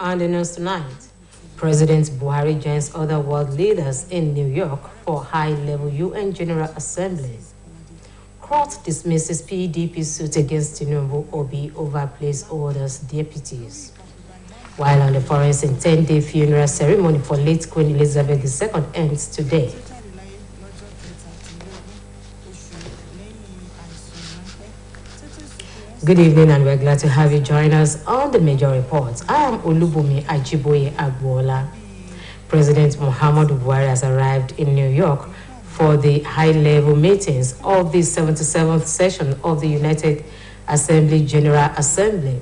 On the news tonight, President Buhari joins other world leaders in New York for high-level UN General Assembly. Court dismisses PDP suit against Tinubu Obi over place orders deputies. While on the forest, a 10-day funeral ceremony for late Queen Elizabeth II ends today. Good evening, and we're glad to have you join us on the major reports. I am Olubumi Ajiboye Agbola. President Muhammadu Buhari has arrived in New York for the high-level meetings of the 77th session of the United Assembly General Assembly.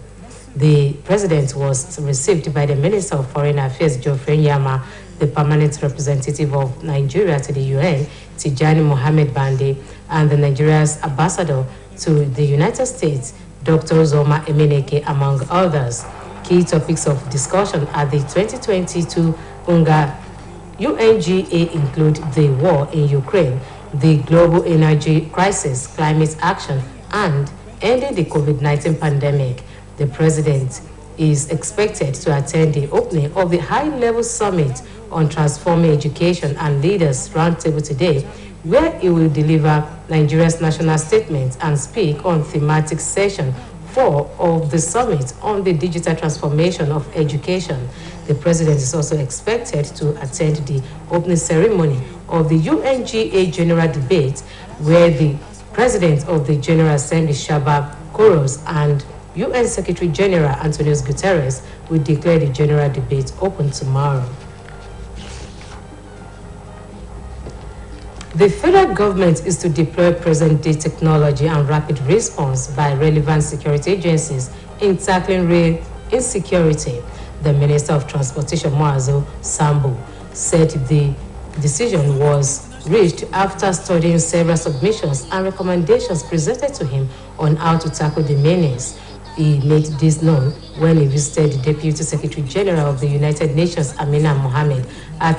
The president was received by the Minister of Foreign Affairs, Geoffrey Nyama, the permanent representative of Nigeria to the UN, Tijani Mohammed Bande, and the Nigeria's ambassador to the United States, Dr. Uzoma Emeneke, among others. Key topics of discussion at the 2022 UNGA include the war in Ukraine, the global energy crisis, climate action, and ending the COVID-19 pandemic. The president is expected to attend the opening of the high-level summit on transforming education and leaders roundtable today, where he will deliver Nigeria's national statement and speak on thematic session 4 of the summit on the digital transformation of education. The president is also expected to attend the opening ceremony of the UNGA General Debate, where the president of the General Assembly, Shabab Koros, and UN Secretary General Antonio Guterres will declare the General Debate open tomorrow. The federal government is to deploy present-day technology and rapid response by relevant security agencies in tackling rail insecurity. The Minister of Transportation, Muazu Sambo, said the decision was reached after studying several submissions and recommendations presented to him on how to tackle the menace. He made this known when he visited the Deputy Secretary General of the United Nations, Amina Mohammed, at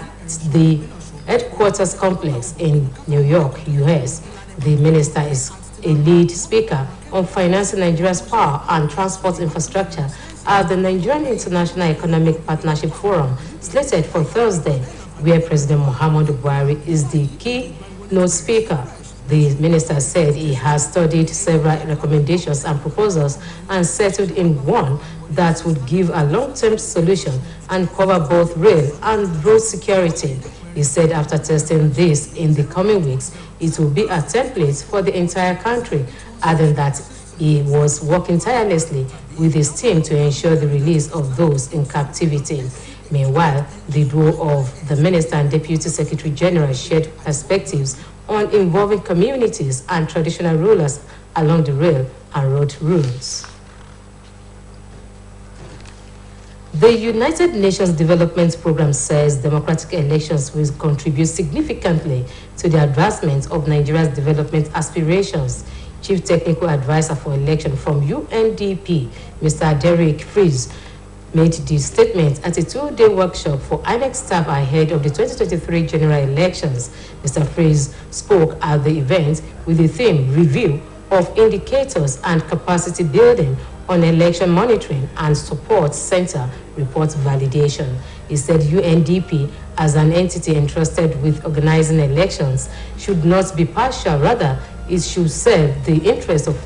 the headquarters complex in New York, US. The minister is a lead speaker on financing Nigeria's power and transport infrastructure at the Nigerian International Economic Partnership Forum, slated for Thursday, where President Muhammadu Buhari is the keynote speaker. The minister said he has studied several recommendations and proposals and settled in one that would give a long-term solution and cover both rail and road security. He said after testing this in the coming weeks, it will be a template for the entire country, adding that he was working tirelessly with his team to ensure the release of those in captivity. Meanwhile, the duo of the Minister and Deputy Secretary General shared perspectives on involving communities and traditional rulers along the rail and road routes. The United Nations Development Programme says democratic elections will contribute significantly to the advancement of Nigeria's development aspirations. Chief Technical Advisor for Election from UNDP, Mr. Derek Fries, made the statement at a 2-day workshop for INEC staff ahead of the 2023 general elections. Mr. Fries spoke at the event with the theme Review of Indicators and Capacity Building on Election Monitoring and Support Center Report Validation. He said UNDP, as an entity entrusted with organizing elections, should not be partial. Rather, it should serve the interests of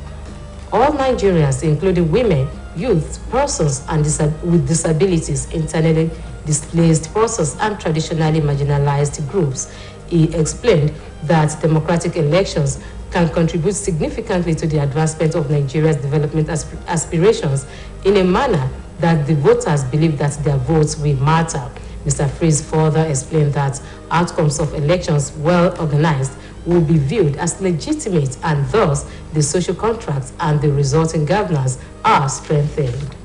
all Nigerians, including women, youth, persons and with disabilities, internally displaced persons, and traditionally marginalized groups. He explained that democratic elections can contribute significantly to the advancement of Nigeria's development aspirations in a manner that the voters believe that their votes will matter. Mr. Fries further explained that outcomes of elections well organized will be viewed as legitimate, and thus the social contracts and the resulting governance are strengthened.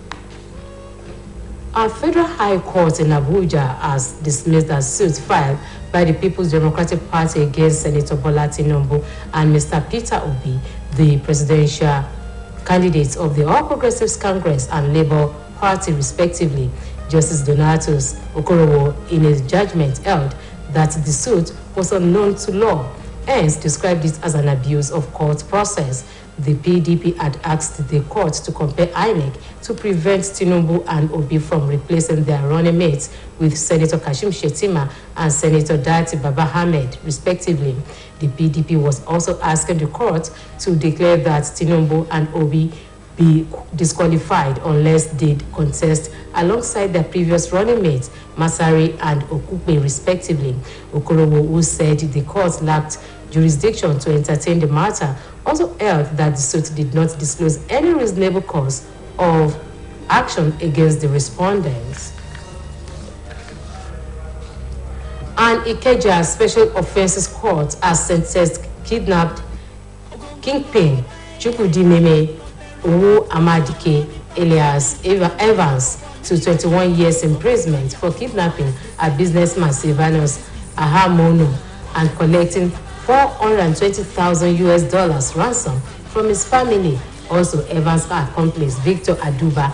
Our Federal High Court in Abuja has dismissed a suit filed by the People's Democratic Party against Senator Bola Tinubu and Mr. Peter Obi, the presidential candidates of the All Progressives Congress and Labour Party, respectively. Justice Donatus Okorowo, in his judgment, held that the suit was unknown to law, hence described it as an abuse of court process. The PDP had asked the court to compel INEC to prevent Tinubu and Obi from replacing their running mates with Senator Kashim Shettima and Senator Dati Baba Ahmed, respectively. The PDP was also asking the court to declare that Tinubu and Obi be disqualified unless they contest alongside their previous running mates, Masari and Okupe, respectively. Okorowo, who said the court lacked jurisdiction to entertain the matter, also held that the suit did not disclose any reasonable cause of action against the respondents. An Ikeja Special Offences Court has sentenced kidnapped Kingpin Chukwudimeme Owu Amadike alias Evans to 21 years imprisonment for kidnapping a businessman Sylvanus Ahamono and collecting $420,000 ransom from his family. Also, Evans' accomplice Victor Aduba,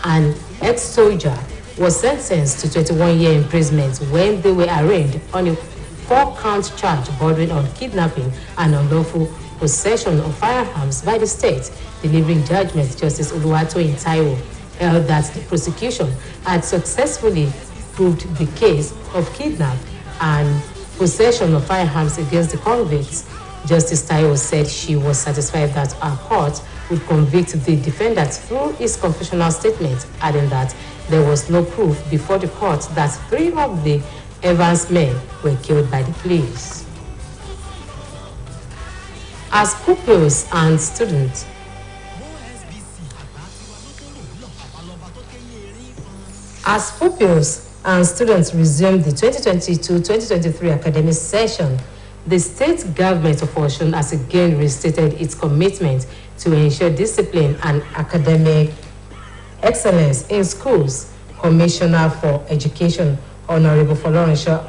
an ex-soldier, was sentenced to 21-year imprisonment when they were arraigned on a 4-count charge bordering on kidnapping and unlawful possession of firearms by the state. Delivering judgment, Justice Oluwatoyin Taiwo held that the prosecution had successfully proved the case of kidnap and possession of firearms against the convicts. Justice Taiwo said she was satisfied that our court would convict the defendant through his confessional statement, adding that there was no proof before the court that 3 of the Evans men were killed by the police. As pupils and students, resumed the 2022-2023 academic session, the state government of Osun has again restated its commitment to ensure discipline and academic excellence in schools. Commissioner for Education, Honorable Folorunsho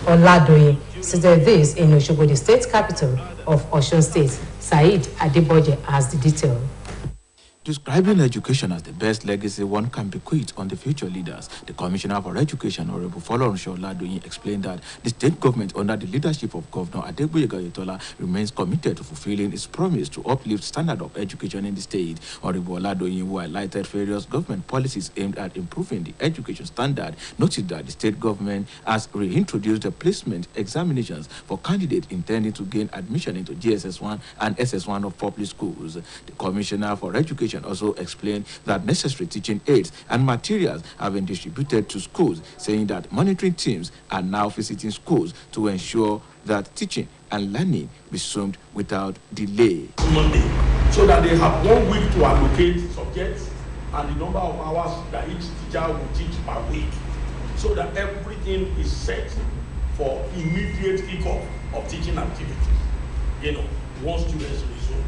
Oladoyin, stated this in Osogbo, the state capital of Osun State. Said Adeboje has the detail. Describing education as the best legacy one can bequeath on the future leaders, the Commissioner for Education, Honorable Folorunsho Oladoyin, explained that the state government, under the leadership of Governor Adegboyega Oyetola, remains committed to fulfilling its promise to uplift standard of education in the state. Honorable Oladoyin, who highlighted various government policies aimed at improving the education standard, noted that the state government has reintroduced the placement examinations for candidates intending to gain admission into GSS1 and SS1 of public schools. The Commissioner for Education also explained that necessary teaching aids and materials have been distributed to schools, saying that monitoring teams are now visiting schools to ensure that teaching and learning resumed without delay. Monday, so that they have 1 week to allocate subjects and the number of hours that each teacher will teach per week, so that everything is set for immediate kickoff of teaching activities, once students resume.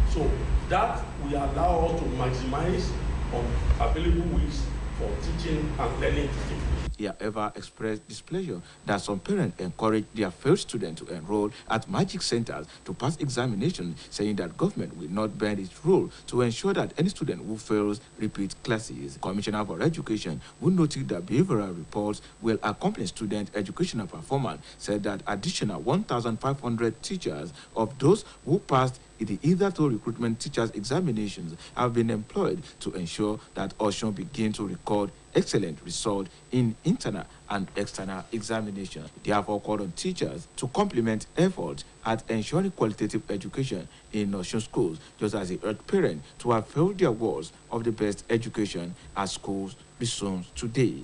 So that will allow us to maximize on available weeks for teaching and learning activities. He however expressed displeasure that some parents encourage their failed students to enroll at magic centers to pass examinations, saying that government will not bend its rule to ensure that any student who fails repeat classes. Commissioner for Education, who noted that behavioral reports will accompany student educational performance, said that additional 1,500 teachers of those who passed the either-to recruitment teachers examinations have been employed to ensure that Osun begin to record excellent results in internal and external examinations. Therefore, called on teachers to complement efforts at ensuring qualitative education in Osun schools, just as he urged parents to avail their words of the best education as schools resume today.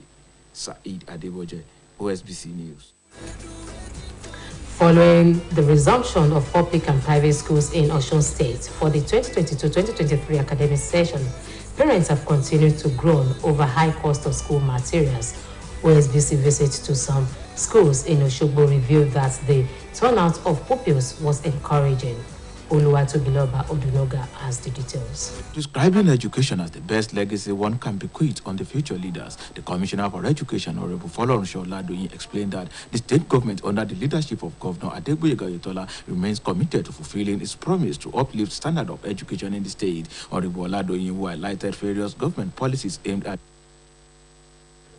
Said Adeboje, OSBC News. Following the resumption of public and private schools in Osun State for the 2022-2023 academic session, parents have continued to groan over high cost of school materials. OSBC visits to some schools in Osogbo revealed that the turnout of pupils was encouraging. Oluwatobiloba Odunoga has the details. Describing education as the best legacy one can bequeath on the future leaders, the Commissioner for Education, Honorable Folorunsho Oladoyin, explained that the state government, under the leadership of Governor Adegboyega Oyetola, remains committed to fulfilling its promise to uplift standard of education in the state. Honorable Oladoyin, who highlighted various government policies aimed at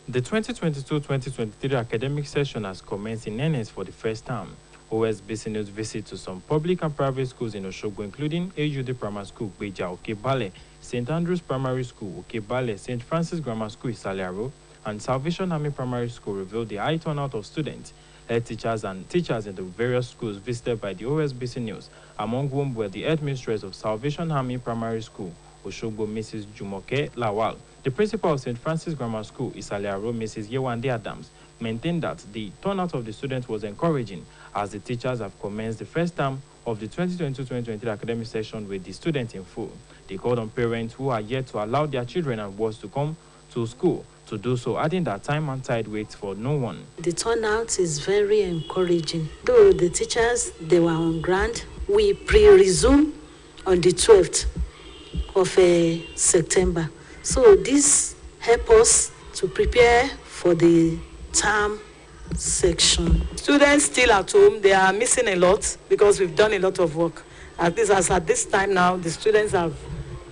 the 2022-2023 academic session has commenced in earnest for the first time. OSBC News visit to some public and private schools in Oshogbo, including AUD Primary School, Beja, Okebale, St. Andrew's Primary School, Okebale, St. Francis Grammar School, Isaliaro, and Salvation Army Primary School, revealed the high turnout of students, head teachers, and teachers in the various schools visited by the OSBC News, among whom were the headmistress of Salvation Army Primary School, Oshogbo, Mrs. Jumoke Lawal. The principal of St. Francis Grammar School, Isaliaro, Mrs. Yewande Adams, maintained that the turnout of the students was encouraging, as the teachers have commenced the first term of the 2022-2023 academic session with the students in full. They called on parents who are yet to allow their children and wards to come to school to do so, adding that time and tide waits for no one. The turnout is very encouraging. Though the teachers, they were on ground, we pre-resume on the 12th of September. So this helps us to prepare for the term section. Students still at home, they are missing a lot because we've done a lot of work. At this time now, the students have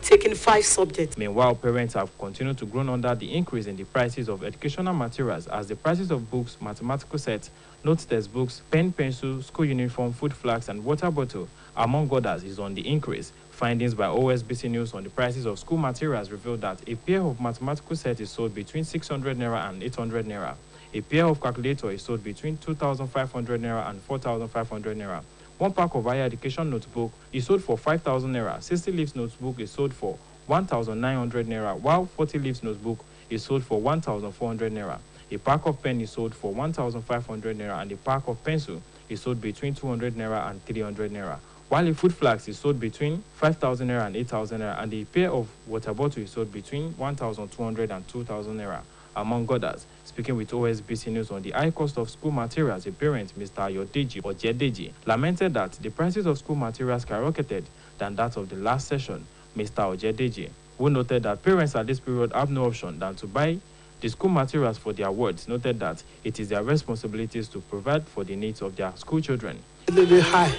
taken 5 subjects. Meanwhile, parents have continued to groan under the increase in the prices of educational materials, as the prices of books, mathematical sets, note textbooks, pen, pencil, school uniform, food flags, and water bottle, among others, is on the increase. Findings by OSBC News on the prices of school materials revealed that a pair of mathematical sets is sold between 600 naira and 800 naira. A pair of calculator is sold between 2,500 naira and 4,500 naira. One pack of higher education notebook is sold for 5,000 naira. 60 leaves notebook is sold for 1,900 naira, while 40 leaves notebook is sold for 1,400 naira. A pack of pen is sold for 1,500 naira, and a pack of pencil is sold between 200 naira and 300 naira. While a food flask is sold between 5,000 naira and 8,000 naira, and a pair of water bottle is sold between 1,200 and 2,000 naira, among others. Speaking with OSBC News on the high cost of school materials, a parent, Mr. Ayodeji Ojedeji, lamented that the prices of school materials skyrocketed than that of the last session. Mr. Ojedeji, who noted that parents at this period have no option than to buy the school materials for their wards, noted that it is their responsibilities to provide for the needs of their school children. A little bit high.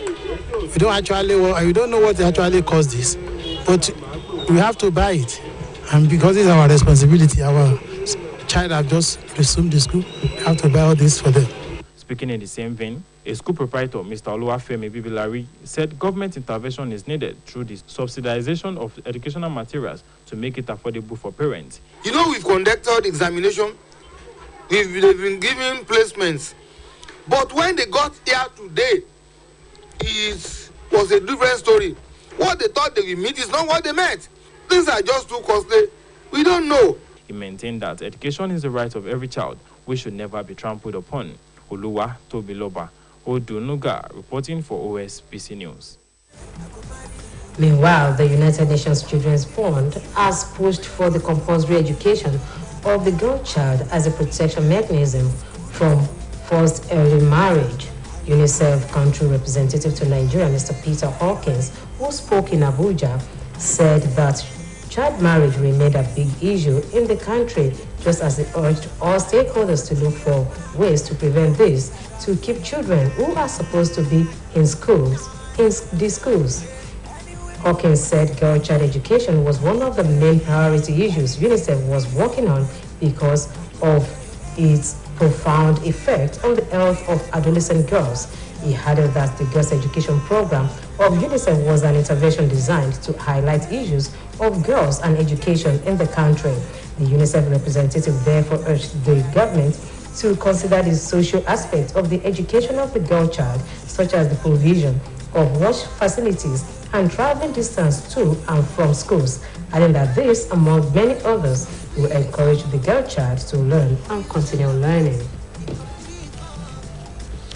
We don't know what actually caused this, but we have to buy it, and because it's our responsibility, our child have just resumed the school, we have to buy all this for them. Speaking in the same vein, a school proprietor, Mr. Oluwafemi Bibilari, said government intervention is needed through the subsidization of educational materials to make it affordable for parents. You know, we've conducted examination, they've been given placements, but when they got here today, it was a different story. What they thought they will meet is not what they met. Things are just too costly. We don't know. He maintained that education is the right of every child, which should never be trampled upon. Oluwa Tobiloba Odunuga, reporting for OSBC News. Meanwhile, the United Nations Children's Fund has pushed for the compulsory education of the girl child as a protection mechanism from forced early marriage. UNICEF country representative to Nigeria, Mr. Peter Hawkins, who spoke in Abuja, said that child marriage remained a big issue in the country, just as he urged all stakeholders to look for ways to prevent this, to keep children who are supposed to be in schools, in these schools. Hawkins said girl child education was one of the main priority issues UNICEF was working on because of its profound effect on the health of adolescent girls. He added that the girls' education program of UNICEF was an intervention designed to highlight issues of girls and education in the country. The UNICEF representative therefore urged the government to consider the social aspect of the education of the girl child, such as the provision of wash facilities and traveling distance to and from schools, adding that this, among many others, will encourage the girl child to learn and continue learning.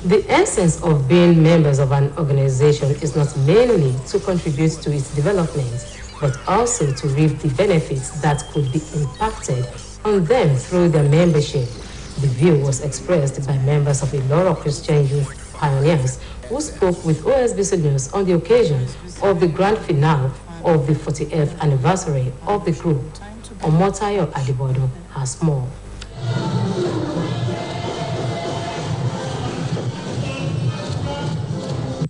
The essence of being members of an organization is not mainly to contribute to its development, but also to reap the benefits that could be impacted on them through their membership. The view was expressed by members of Iloro Christian Youth Pioneers who spoke with OSBC News on the occasion of the grand finale of the 40th anniversary of the group. Omotayo Adibodo has more.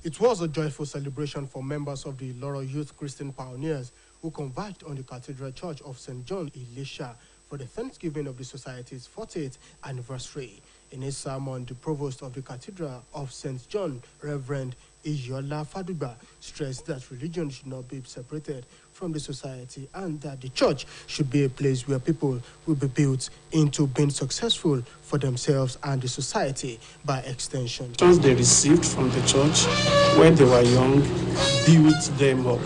It was a joyful celebration for members of the Iloro Youth Christian Pioneers who converged on the Cathedral Church of St. John, Elisha, for the Thanksgiving of the Society's 40th anniversary. In his sermon, the provost of the Cathedral of St. John, Reverend Iyola Faduba, stressed that religion should not be separated from the society and that the church should be a place where people will be built into being successful for themselves and the society by extension. The they received from the church when they were young built them up.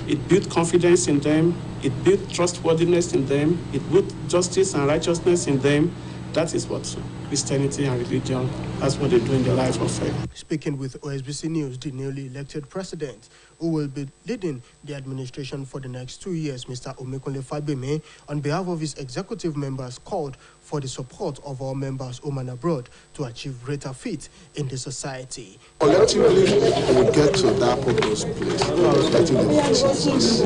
It built confidence in them, it built trustworthiness in them, it built justice and righteousness in them. That is what Christianity and religion, that's what they do in the life of faith. Speaking with OSBC News, the newly elected president, who will be leading the administration for the next 2 years, Mr. Omekunle Fabeme, on behalf of his executive members, called for the support of all members home and abroad to achieve greater feat in the society. Collectively, we get to that purpose place.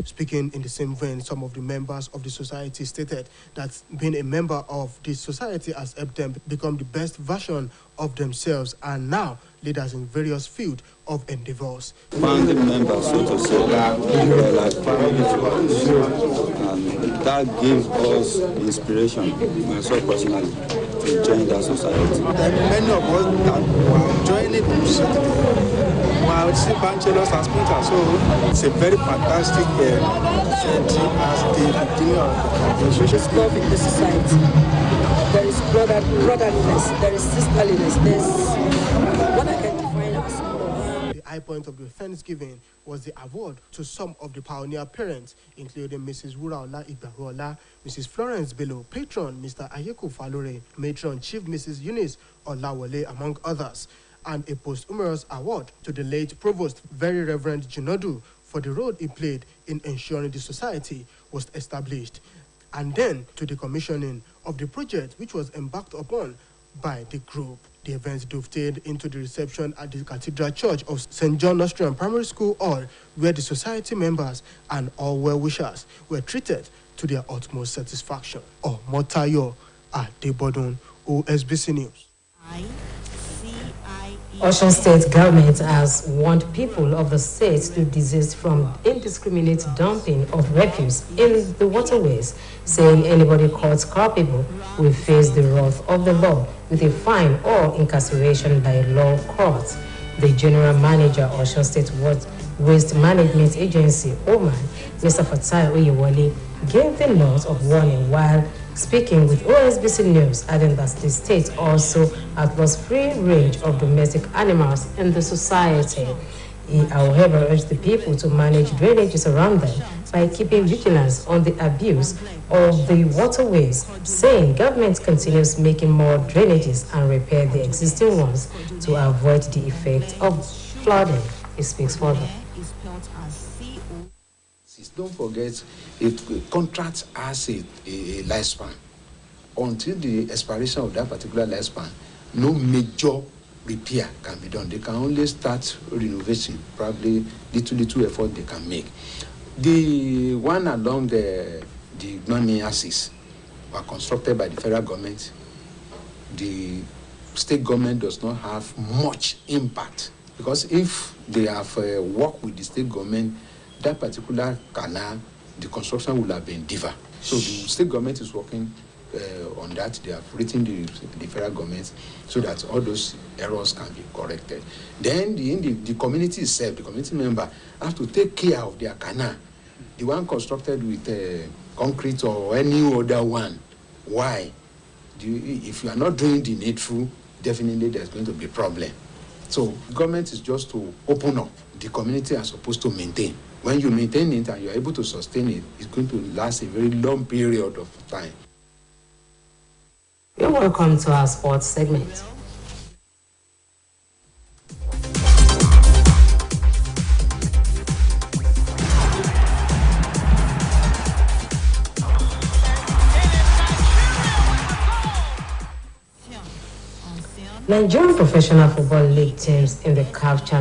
Speaking in the same vein, some of the members of the society stated that being a member of the society has helped them become the best version of themselves and now leaders in various fields of endeavors. Founding members, so to say, like family to us, and that gives us inspiration, myself personally, to join that society. Many of us that were joining the society were still bachelors and sprinters, so it's a very fantastic thing as the beginning of the conversation. There's love in the society. There is brotherliness, there is sisterliness, there's what I can define as love. The high point of the Thanksgiving was the award to some of the pioneer parents, including Mrs. Wuraola Igbarola, Mrs. Florence Bello, patron Mr. Ayeko Falore, matron Chief Mrs. Eunice Olawole, among others, and a posthumous award to the late Provost, Very Reverend Jinodu, for the role he played in ensuring the society was established, and then to the commissioning of the project which was embarked upon by the group. The event dovetailed into the reception at the Cathedral Church of St. John Austrian Primary School Hall, where the society members and all well-wishers were treated to their utmost satisfaction. Motayo Adebodun, OSBC News. Osun State government has warned people of the state to desist from indiscriminate dumping of refuse in the waterways, saying anybody caught culpable will face the wrath of the law with a fine or incarceration by a law court. The general manager of Osun State Waste Management Agency, Oman, Mr. Fatai Oyewole, gave the note of warning while speaking with OSBC News, adding that the state also has lost free range of domestic animals in the society. He, however, urged the people to manage drainages around them by keeping vigilance on the abuse of the waterways, saying government continues making more drainages and repair the existing ones to avoid the effect of flooding. He speaks further. Don't forget, a contract has a lifespan. Until the expiration of that particular lifespan, no major repair can be done. They can only start renovation, probably little effort they can make. The one along the non axis were constructed by the federal government. The state government does not have much impact, because if they have worked with the state government, that particular canal, the construction will have been diva. So the state government is working on that. They have written the federal government so that all those errors can be corrected. Then the community itself, the community member, have to take care of their canal. The one constructed with concrete or any other one. Why? If you are not doing the needful, definitely there's going to be a problem. So government is just to open up. The community are supposed to maintain. When you maintain it and you're able to sustain it, it's going to last a very long period of time. You're welcome to our sports segment. Nigerian Professional Football League teams in the CAF Championship